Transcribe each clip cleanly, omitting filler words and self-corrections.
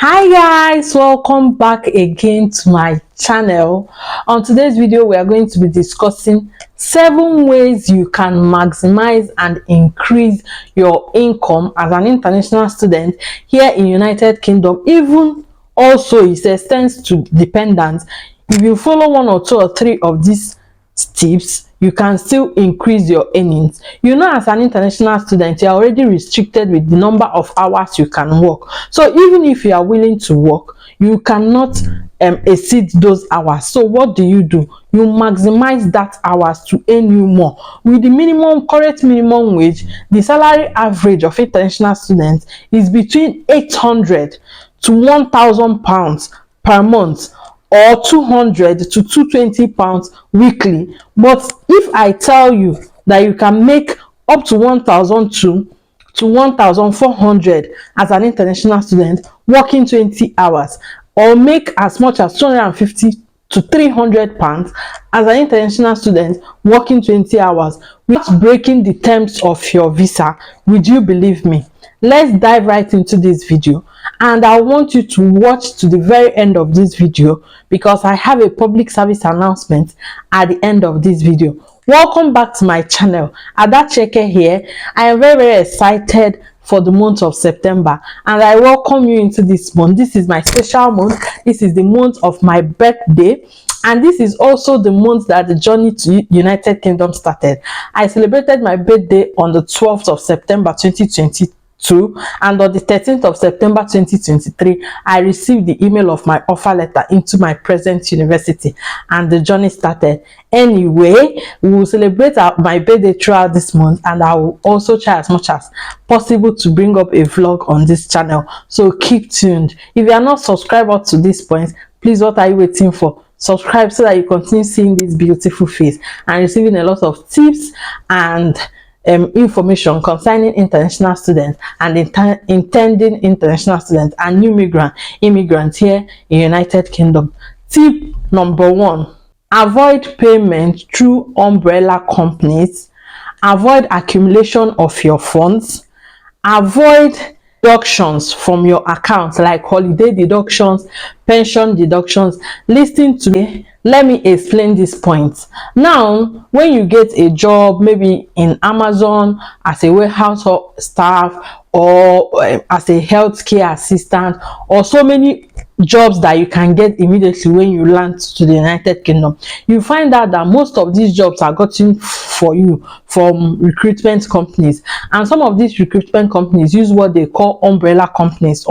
Hi guys, welcome back again to my channel. On today's video we are going to be discussing 7 ways you can maximize and increase your income as an international student here in United Kingdom. Even also it extends to dependents. If you follow 1 or 2 or 3 of these tips, you can still increase your earnings. You know, as an international student, you are already restricted with the number of hours you can work. So even if you are willing to work, you cannot exceed those hours. So what do? You maximize that hours to earn you more. With the current minimum wage, the salary average of international students is between 800 to 1,000 pounds per month, or 200 to 220 pounds weekly. But if I tell you that you can make up to 1,002 to 1,400 as an international student working 20 hours, or make as much as 250 to 300 pounds as an international student working 20 hours without breaking the terms of your visa, would you believe me? Let's dive right into this video, and I want you to watch to the very end of this video because I have a public service announcement at the end of this video. Welcome back to my channel. Adacheke here. I am very excited for the month of September, and I welcome you into this month. This is my special month. This is the month of my birthday, and this is also the month that the journey to United Kingdom started. I celebrated my birthday on the 12th of September 2022, and on the 13th of September 2023 I received the email of my offer letter into my present university, and the journey started. Anyway, we will celebrate my birthday throughout this month, and I will also try as much as possible to bring up a vlog on this channel, so keep tuned. If you are not subscribed up to this point, please, what are you waiting for? Subscribe so that you continue seeing this beautiful face and receiving a lot of tips and information concerning international students and intending international students and new immigrants here in United Kingdom. Tip number 1: avoid payment through umbrella companies. Avoid accumulation of your funds. Avoid deductions from your account like holiday deductions, pension deductions. Listen to me, let me explain this point. Now, when you get a job, maybe in Amazon as a warehouse staff, or as a healthcare assistant, or so many jobs that you can get immediately when you land to the United Kingdom, you find out that most of these jobs are gotten for you from recruitment companies, and some of these recruitment companies use what they call umbrella companies,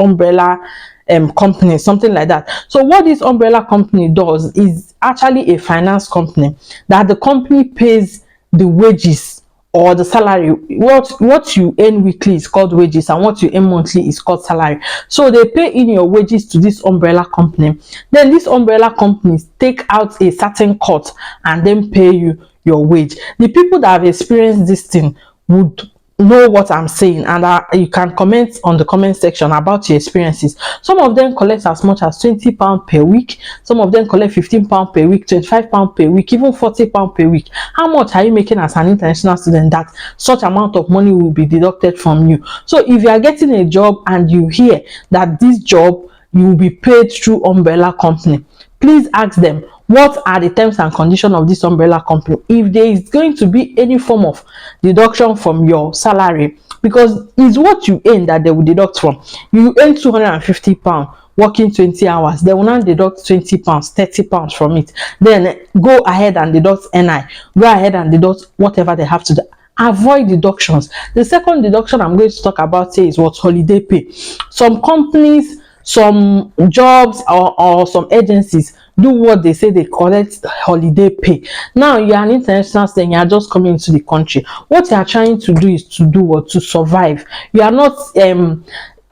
companies, something like that. So what this umbrella company does is actually a finance company that the company pays the wages or the salary. What you earn weekly is called wages, and what you earn monthly is called salary. So they pay in your wages to this umbrella company, then these umbrella companies take out a certain cut and then pay you your wage. The people that have experienced this thing would know what I'm saying, and you can comment on the comment section about your experiences. Some of them collect as much as 20 pounds per week, some of them collect 15 pounds per week, 25 pounds per week, even 40 pounds per week. How much are you making as an international student that such amount of money will be deducted from you? So if you are getting a job and you hear that this job you will be paid through umbrella company, please ask them what are the terms and conditions of this umbrella company, if there is going to be any form of deduction from your salary, because it's what you earn that they will deduct from. You earn 250 pounds working 20 hours, they will not deduct 20 pounds, 30 pounds from it. Then go ahead and deduct NI, go ahead and deduct whatever they have to do. Avoid deductions. The second deduction I'm going to talk about here is what? Holiday pay. Some companies, some jobs, or some agencies do what they say they collect holiday pay. Now you are an international student, you are just coming into the country. What you are trying to do is to do what? To survive. You are not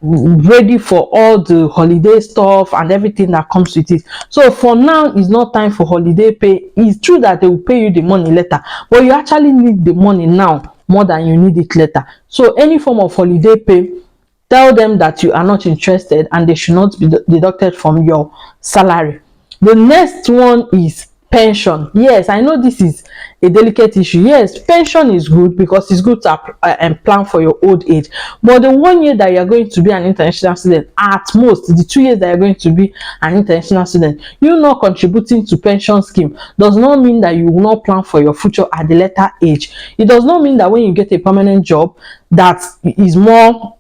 ready for all the holiday stuff and everything that comes with it. So for now, it's not time for holiday pay. It's true that they will pay you the money later, but you actually need the money now more than you need it later. So any form of holiday pay, tell them that you are not interested and they should not be deducted from your salary. The next one is pension. Yes, I know this is a delicate issue. Yes, pension is good because it's good to plan for your old age, but the 1 year that you're going to be an international student, at most the 2 years that you're going to be an international student, you not contributing to pension scheme does not mean that you will not plan for your future at the later age. It does not mean that when you get a permanent job that is more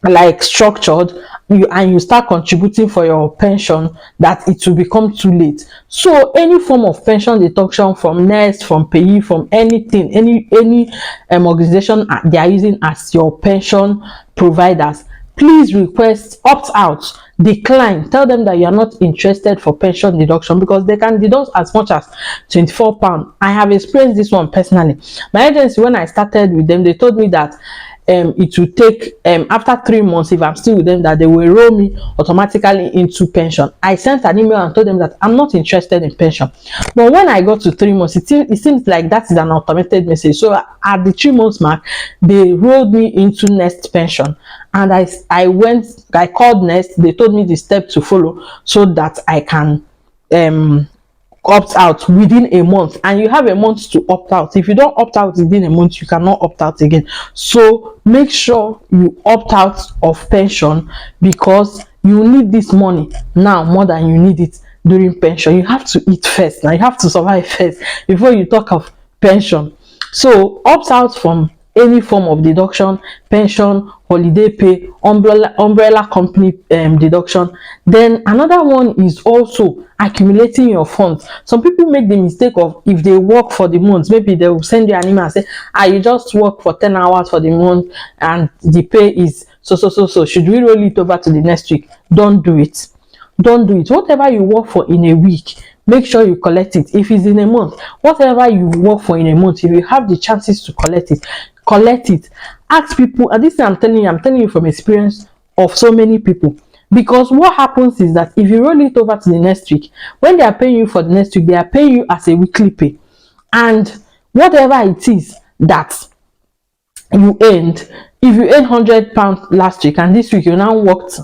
like structured, you start contributing for your pension, that it will become too late. So any form of pension deduction from Nest, from payee, from anything, any organization they are using as your pension providers, please request opt out, decline, tell them that you are not interested for pension deduction, because they can deduct as much as £24. I have experienced this one personally. My agency, when I started with them, they told me that it will take after 3 months, if I'm still with them, that they will enroll me automatically into pension. I sent an email and told them that I'm not interested in pension. But when I got to 3 months, it seems like that is an automated message. So at the 3 months mark, they rolled me into Nest pension, and I called Nest. They told me the step to follow so that I can opt out within a month, and you have a month to opt out. If you don't opt out within a month, you cannot opt out again. So make sure you opt out of pension, because you need this money now more than you need it during pension. You have to eat first. Now you have to survive first before you talk of pension. So opt out from any form of deduction, pension, holiday pay, umbrella company deduction. Then another one is also accumulating your funds. Some people make the mistake of, if they work for the month, maybe they will send you an email and say, you just work for 10 hours for the month and the pay is so, should we roll it over to the next week? Don't do it. Don't do it. Whatever you work for in a week, make sure you collect it. If it's in a month, whatever you work for in a month, if you have the chances to collect it, collect it. Ask people, and this thing I'm telling you from experience of so many people. Because what happens is that if you roll it over to the next week, when they are paying you for the next week, they are paying you as a weekly pay. And whatever it is that you earned, if you earned £100 last week and this week you now worked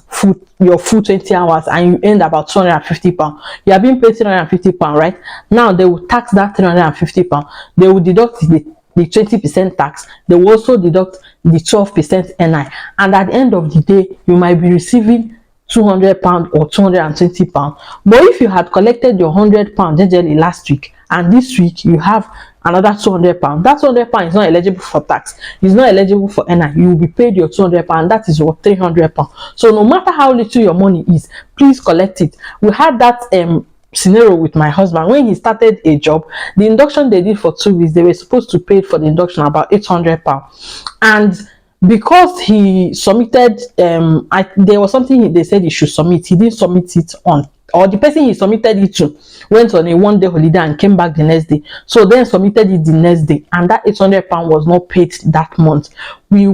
your full 20 hours and you earned about £250, you are being paid £350, right? Now they will tax that £350. They will deduct the 20% tax. They will also deduct the 12% NI, and at the end of the day, you might be receiving £200 or £220. But if you had collected your £100 generally last week, and this week you have another £200, that £200 is not eligible for tax, it's not eligible for NI. You will be paid your £200, that is what, £300. So no matter how little your money is, please collect it. We had that scenario with my husband. When he started a job, the induction they did for 2 weeks, they were supposed to pay for the induction about £800, and because he submitted there was something they said he should submit, he didn't submit it on, or the person he submitted it to went on a 1-day holiday and came back the next day, so then submitted it the next day, and that £800 was not paid that month. We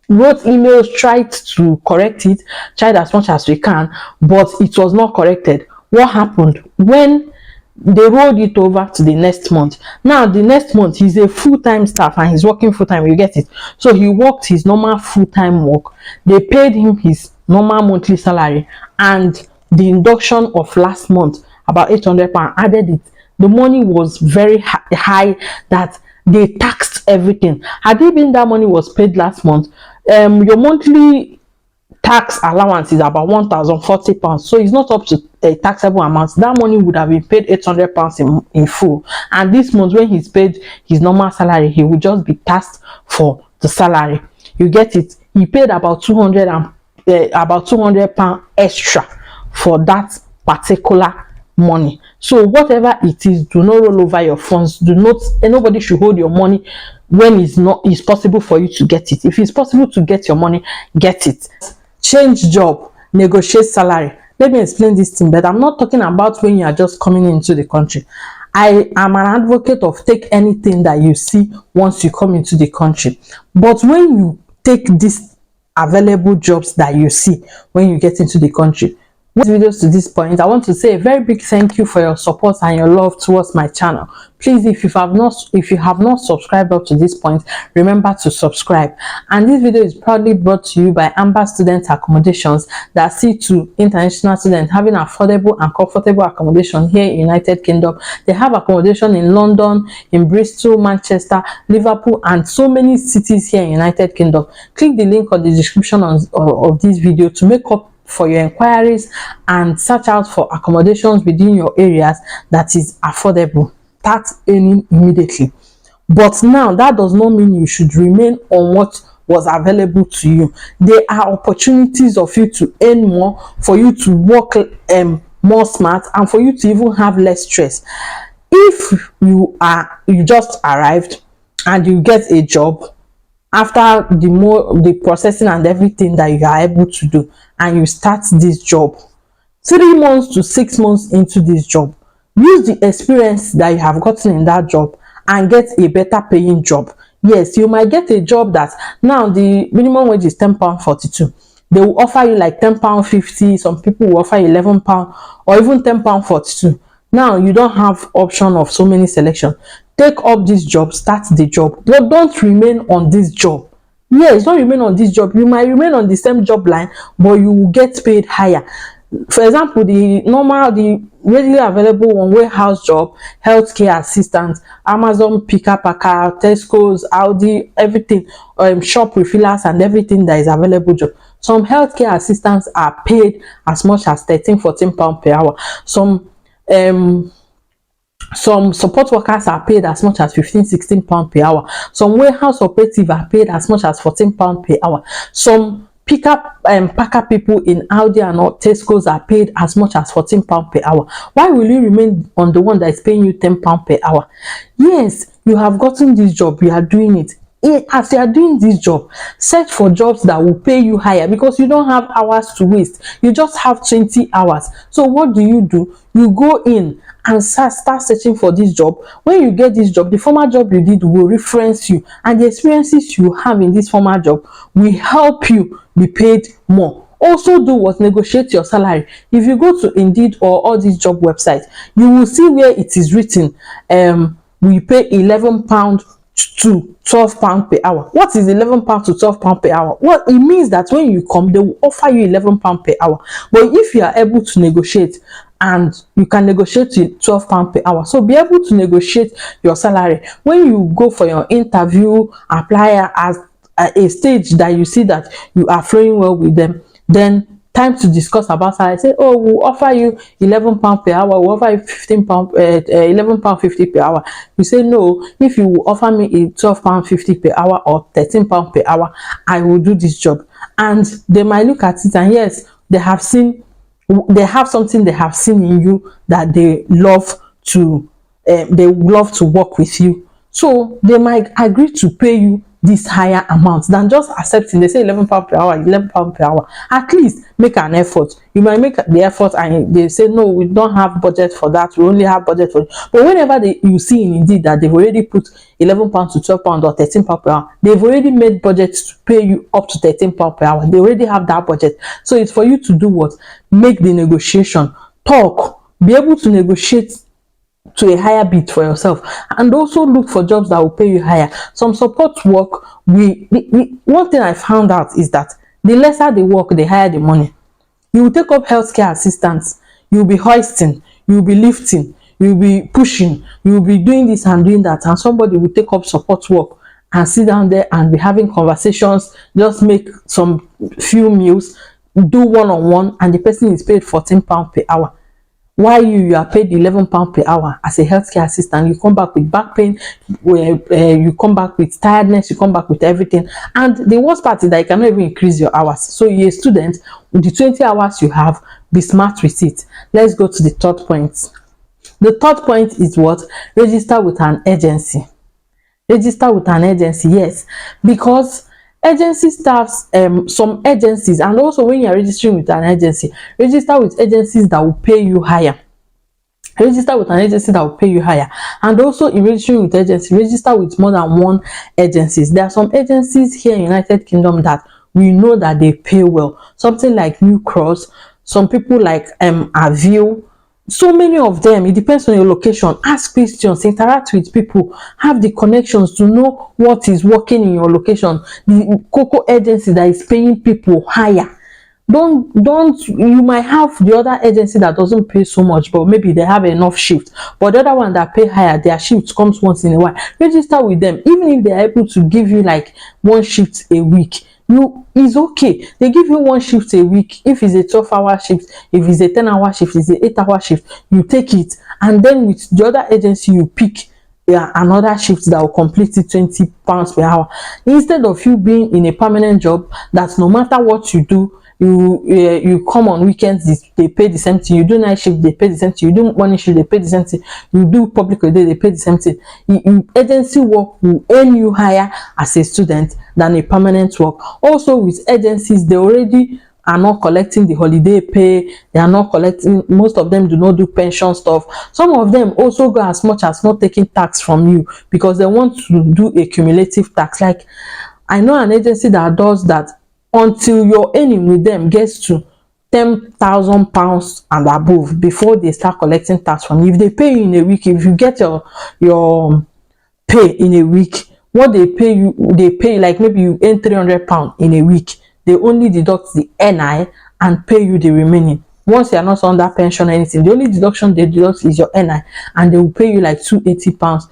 wrote emails, tried to correct it, tried as much as we can, but it was not corrected. What happened when they rolled it over to the next month? Now the next month, he's a full-time staff and he's working full-time, you get it? So he worked his normal full-time work, they paid him his normal monthly salary, and the induction of last month, about £800, added it. The money was very high that they taxed everything. Had it been that money was paid last month, your monthly tax allowance is about £1,040, so it's not up to a taxable amount. That money would have been paid £800 in full, and this month when he's paid his normal salary, he will just be taxed for the salary, you get it? He paid about £200 extra for that particular money. So whatever it is, do not roll over your funds. Nobody should hold your money when it's possible for you to get it. If it's possible to get your money, get it. Change job, negotiate salary. Let me explain this thing, but I'm not talking about when you are just coming into the country. I am an advocate of take anything that you see once you come into the country. But when you take these available jobs that you see when you get into the country, Videos to this point, I want to say a very big thank you for your support and your love towards my channel. Please, if you have not subscribed up to this point, remember to subscribe. And this video is proudly brought to you by Amber Student Accommodations, that see to international students having affordable and comfortable accommodation here in United Kingdom. They have accommodation in London, in Bristol, Manchester, Liverpool, and so many cities here in United Kingdom. Click the link on the description of this video to make up for your inquiries and search out for accommodations within your areas that is affordable. Start earning immediately. But now, that does not mean you should remain on what was available to you. There are opportunities of you to earn more, for you to work more smart, and for you to even have less stress. If you just arrived and you get a job after the processing and everything that you are able to do, and you start this job 3 months to 6 months into this job, use the experience that you have gotten in that job and get a better paying job. Yes, you might get a job that now the minimum wage is £10.42. They will offer you like £10.50. Some people will offer you £11 or even £10.42. Now you don't have option of so many selection. Take up this job, start the job, but don't remain on this job. Yes, don't remain on this job. You might remain on the same job line, but you will get paid higher. For example, the readily available one warehouse job, healthcare assistant, Amazon picker packer, Tesco's, Audi, everything, shop refillers and everything that is available job. Some healthcare assistants are paid as much as £13-14 per hour. Some support workers are paid as much as £15-16 per hour. Some warehouse operatives are paid as much as £14 per hour. Some packer people in Audi and Tesco's are paid as much as £14 per hour. Why will you remain on the one that is paying you £10 per hour? Yes, you have gotten this job, you are doing it. As you are doing this job, search for jobs that will pay you higher, because you don't have hours to waste. You just have 20 hours. So what do? You go in and start searching for this job. When you get this job, the former job you did will reference you, and the experiences you have in this former job will help you be paid more. Also do what? Negotiate your salary. If you go to Indeed or all these job websites, you will see where it is written we pay £11 to £12 per hour. What is £11 to £12 per hour? Well, it means that when you come, they will offer you £11 per hour. But if you are able to negotiate, and you can negotiate to £12 per hour, so be able to negotiate your salary. When you go for your interview, apply as a stage that you see that you are flowing well with them, then time to discuss about salary. Say, oh, we'll offer you £11 per hour, we'll offer you £11.50 per hour. You say, no, if you offer me a £12.50 per hour or £13 per hour, I will do this job. And they might look at it, and yes, they have something they have seen in you that they love to work with you. So they might agree to pay you this higher amount than just accepting. They say £11 per hour, £11 per hour. At least make an effort. You might make the effort and they say, no, we don't have budget for that, we only have budget for it. But whenever you see in Indeed that they've already put £11 to £12 or £13 per hour, they've already made budgets to pay you up to £13 per hour. They already have that budget. So it's for you to do what? Make the negotiation, talk, be able to negotiate to a higher bid for yourself, and also look for jobs that will pay you higher. Some support work, one thing I found out is that the lesser the work, the higher the money. You will take up healthcare assistance, you will be hoisting, you will be lifting, you will be pushing, you will be doing this and doing that, and somebody will take up support work and sit down there and be having conversations, just make some few meals, do one-on-one, and the person is paid £14 per hour. While you are paid £11 per hour as a healthcare assistant, you come back with back pain, you come back with tiredness, you come back with everything. And the worst part is that you cannot even increase your hours. So you're a student, with the 20 hours you have, be smart with it. Let's go to the third point. The third point is what? Register with an agency. Register with an agency, yes, because agency staffs, some agencies, and also when you are registering with an agency, register with agencies that will pay you higher. Register with an agency that will pay you higher. And also in registering with agency, register with more than one agencies. There are some agencies here in United Kingdom that we know that they pay well, something like New Cross, some people like Avil. So many of them, it depends on your location. Ask questions, interact with people, have the connections to know what is working in your location. The cocoa agency that is paying people higher. Don't You might have the other agency that doesn't pay so much, but maybe they have enough shift, but the other one that pay higher, their shift comes once in a while. Register with them. Even if they are able to give you like one shift a week, it's okay. They give you one shift a week. If it's a 12-hour shift, if it's a 10-hour shift, it's a 8-hour shift, you take it, and then with the other agency you pick another shift that will complete it, 20 pounds per hour, instead of you being in a permanent job that no matter what you do, you come on weekends, they pay the same thing. You do night shift, they pay the same thing. You do morning shift, they pay the same thing. You do public holiday, they pay the same thing. Agency work will earn you higher as a student than a permanent work. Also with agencies, they already are not collecting the holiday pay. They are not collecting, most of them do not do pension stuff. Some of them also go as much as not taking tax from you because they want to do a cumulative tax. Like, I know an agency that does that until your earning with them gets to 10,000 pounds and above before they start collecting tax from you. If they pay you in a week, if you get your pay in a week, what they pay you, like maybe you earn 300 pounds in a week, they only deduct the NI and pay you the remaining. Once you are not under pension or anything, the only deduction they deduct is your NI, and they will pay you like 280 pounds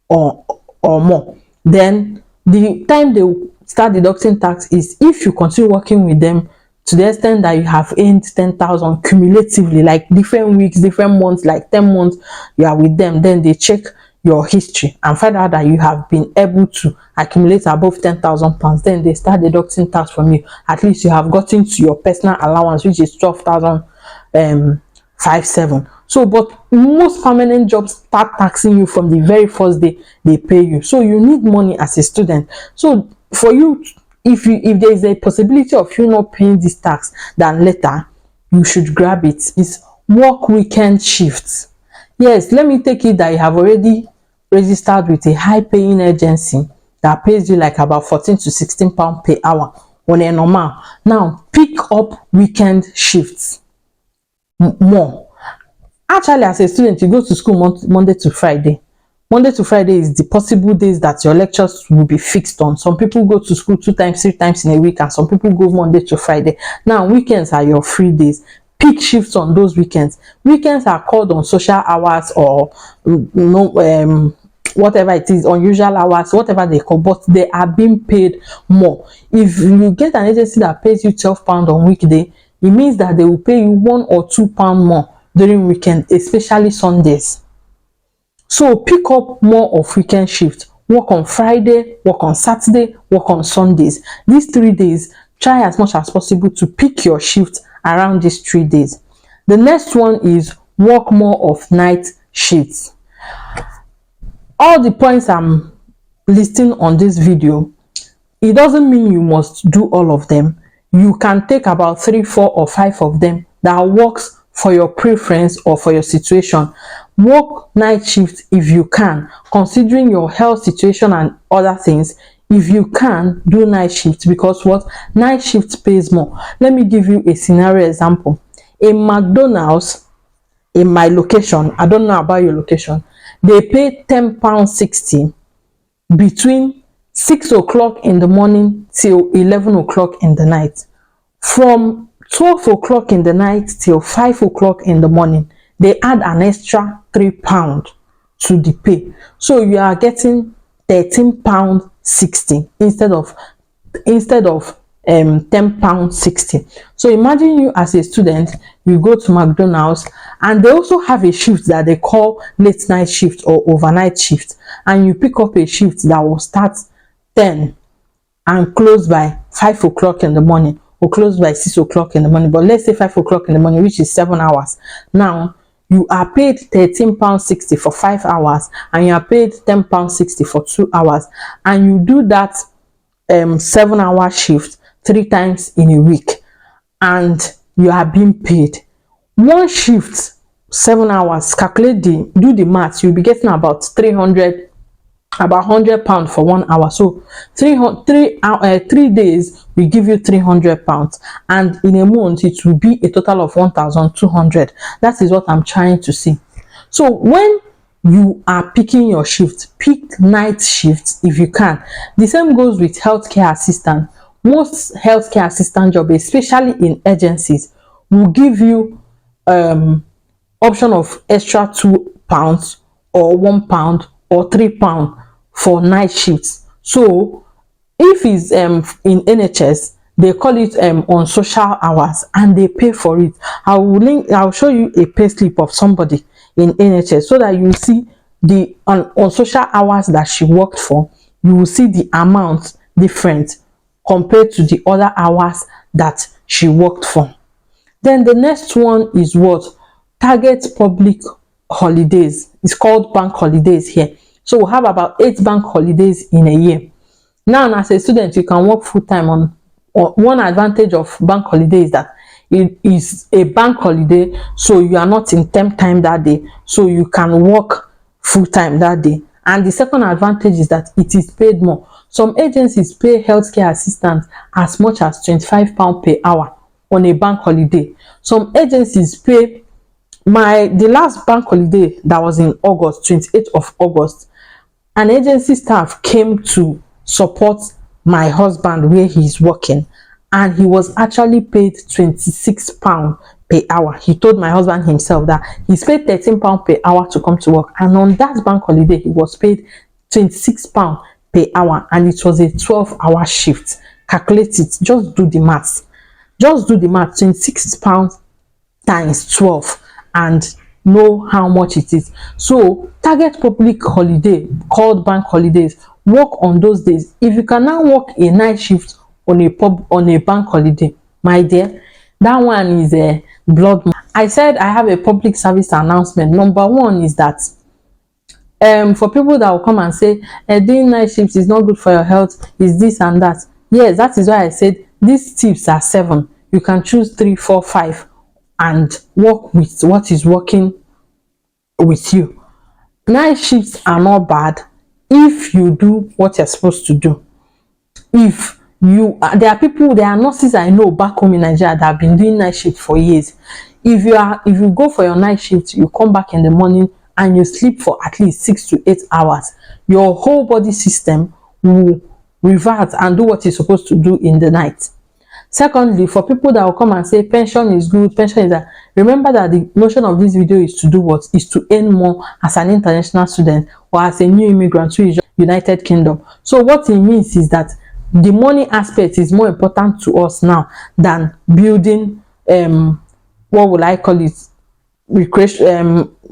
or more. Then the time they will start deducting tax is if you continue working with them to the extent that you have earned 10,000 cumulatively, like different weeks, different months, like 10 months you are with them. Then they check your history and find out that you have been able to accumulate above 10,000 pounds. Then they start deducting tax from you. At least you have gotten to your personal allowance, which is 12,057. So, but most permanent jobs start taxing you from the very first day they pay you. So you need money as a student. So for you, if there is a possibility of you not paying this tax, then later you should grab it. It's work weekend shifts. Yes, let me take it that you have already registered with a high paying agency that pays you like about 14 to 16 pounds per hour on a normal. Now pick up weekend shifts more. Actually, as a student, you go to school Monday to Friday. Monday to Friday is the possible days that your lectures will be fixed on. Some people go to school 2 times, 3 times in a week, and some people go Monday to Friday. Now, weekends are your free days. Pick shifts on those weekends. Weekends are called on social hours or whatever it is, unusual hours, whatever they call, but they are being paid more. If you get an agency that pays you 12 pounds on weekday, it means that they will pay you 1 or 2 pounds more during weekend, especially Sundays. So pick up more of weekend shift. Work on Friday, work on Saturday, work on Sundays. These 3 days, try as much as possible to pick your shift around these 3 days. The next one is work more of night shifts. All the points I'm listing on this video, it doesn't mean you must do all of them. You can take about 3, 4, or 5 of them that works for your preference or for your situation. Work night shift if you can, considering your health situation and other things. If you can, do night shift, because what? Night shift pays more. Let me give you a scenario example. In McDonald's, in my location, I don't know about your location, they pay £10.60 between 6 o'clock in the morning till 11 o'clock in the night. From 12 o'clock in the night till 5 o'clock in the morning, they add an extra £3 to the pay. So you are getting £13.60 instead of £10.60. So imagine you as a student, you go to McDonald's, and they also have a shift that they call late night shift or overnight shift, and you pick up a shift that will start 10 and close by 5 o'clock in the morning, or close by 6 o'clock in the morning, but let's say 5 o'clock in the morning, which is 7 hours. Now you are paid £13.60 for 5 hours, and you are paid £10.60 for 2 hours, and you do that 7-hour shift 3 times in a week, and you are being paid one shift 7 hours. Do the math, you'll be getting about 300 about £100 for 1 hour. So 3 days we give you £300, and in a month it will be a total of 1,200. That is what I'm trying to see. So when you are picking your shift, pick night shifts if you can. The same goes with healthcare assistant. Most healthcare assistant jobs, especially in agencies, will give you option of extra £2 or £1 or £3 for night shifts. So if it's in NHS, they call it on social hours, and they pay for it. I'll show you a pay slip of somebody in NHS so that you see the on social hours that she worked for. You will see the amount different compared to the other hours that she worked for. Then the next one is what? Target public holidays. It's called bank holidays here. So we have about 8 bank holidays in a year. Now, as a student, you can work full time on one advantage of bank holiday is that it is a bank holiday, so you are not in term time that day, so you can work full time that day. And the second advantage is that it is paid more. Some agencies pay healthcare assistants as much as £25 per hour on a bank holiday. Some agencies pay the last bank holiday that was in August, 28th of August, an agency staff came to support my husband where he's working, and he was actually paid £26 per hour. He told my husband himself that he's paid £13 per hour to come to work, and on that bank holiday he was paid £26 per hour, and it was a 12-hour shift. Calculate it, just do the maths. Just do the math. £26 times 12 and know how much it is. So target public holiday called bank holidays. Work on those days. If you can now work a night shift on a bank holiday, my dear, that one is a blood. I said I have a public service announcement. Number one is that for people that will come and say doing night shifts is not good for your health, is this and that. Yes, that is why I said these tips are 7. You can choose 3, 4, 5 and work with what is working with you. Night shifts are not bad if you do what you're supposed to do. If you there are nurses I know back home in Nigeria that have been doing night shift for years. If you go for your night shift, you come back in the morning and you sleep for at least 6 to 8 hours, your whole body system will revert and do what it's supposed to do in the night. Secondly, for people that will come and say pension is good, pension is that, remember that the notion of this video is to do what? Is to earn more as an international student or as a new immigrant who is United Kingdom. So what it means is that the money aspect is more important to us now than building what will I call it,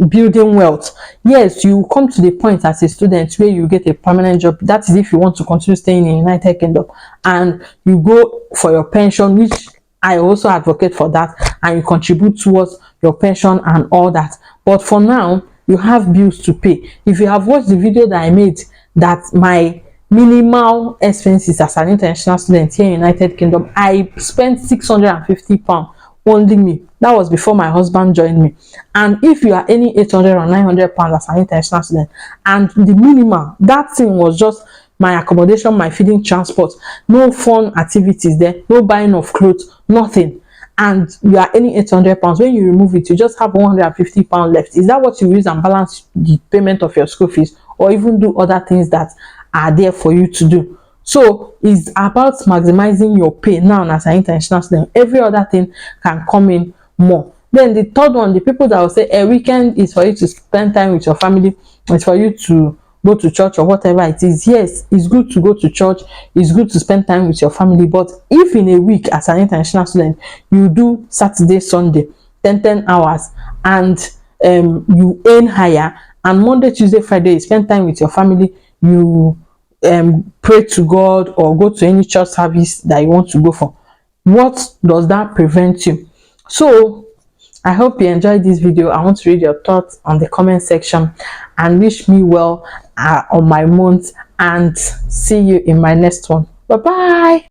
building wealth. Yes, you come to the point as a student where you get a permanent job. That is if you want to continue staying in the United Kingdom, and you go for your pension, which I also advocate for that, and you contribute towards your pension and all that. But for now, you have bills to pay. If you have watched the video that I made, that my minimal expenses as an international student here in United Kingdom, I spent £650 only me. That was before my husband joined me. And if you are earning £800 or £900 as an international student, and the minimal, that thing was just my accommodation, my feeding, transport, no fun activities there, no buying of clothes, nothing, and you are earning £800, when you remove it, you just have £150 left. Is that what you use and balance the payment of your school fees, or even do other things that are there for you to do? So it's about maximizing your pay now as an international student. Every other thing can come in more. Then the third one, the people that will say a weekend is for you to spend time with your family, it's for you to go to church or whatever it is. Yes, it's good to go to church, it's good to spend time with your family, but if in a week as an international student you do Saturday, Sunday 10 hours, and you earn higher, and Monday, Tuesday, Friday you spend time with your family, you pray to God or go to any church service that you want to go for, what does that prevent you? So I hope you enjoyed this video. I want to read your thoughts on the comment section, and wish me well on my month, and see you in my next one. Bye bye.